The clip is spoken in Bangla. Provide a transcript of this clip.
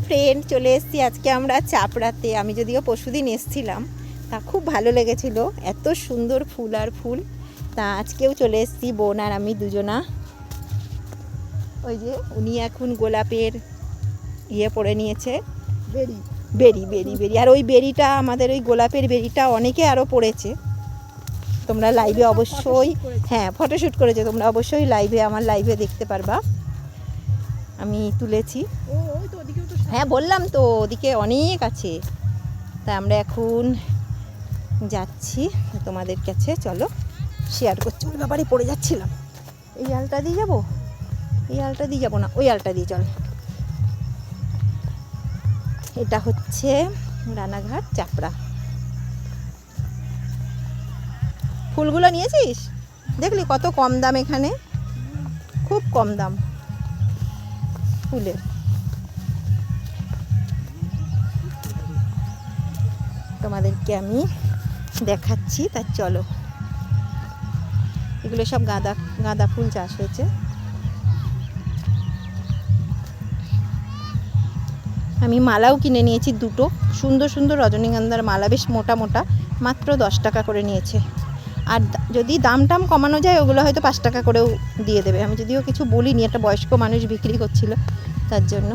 ফ্রেন্ড, চলে এসেছি আজকে আমরা চাপড়াতে। আমি যদিও পরশুদিন এসেছিলাম, তা খুব ভালো লেগেছিল, এত সুন্দর ফুল আর ফুল। তা আজকেও চলে এসেছি, বোন আর আমি দুজনা। ওই যে উনি এখন গোলাপের ইয়ে পরে নিয়েছে, বেরি বেরি বেরি। আর ওই বেরিটা, আমাদের ওই গোলাপের বেরিটা অনেকে আরও পড়েছে। তোমরা লাইভে অবশ্যই, হ্যাঁ ফটোশ্যুট করেছে, তোমরা অবশ্যই লাইভে, আমার লাইভে দেখতে পারবা। আমি তুলেছি, হ্যাঁ বললাম তো ওদিকে অনেক আছে। তাই আমরা এখন যাচ্ছি তোমাদের কাছে, চলো শেয়ার করছি। ওই ব্যাপারে পড়ে যাচ্ছিলাম, এই আলটা দিয়ে যাবো, এই আলটা দিয়ে যাবো না, ওই আলটা দিয়ে চল। এটা হচ্ছে রানাঘাট চাপড়া। ফুলগুলো নিয়েছিস? দেখলি কত কম দাম এখানে, খুব কম দাম ফুলের। তোমাদেরকে আমি দেখাচ্ছি, তা চলো। এগুলো সব গাঁদা গাঁদা ফুল চাষ হয়েছে। আমি মালাও কিনে নিয়েছি দুটো, সুন্দর সুন্দর রজনীগন্ধার মালা, বেশ মোটা মোটা, মাত্র 10 টাকা করে নিয়েছে। আর যদি দাম টাম কমানো যায় ওগুলো হয়তো 5 টাকা করেও দিয়ে দেবে। আমি যদিও কিছু বলিনি, একটা বয়স্ক মানুষ বিক্রি করছিল তার জন্য।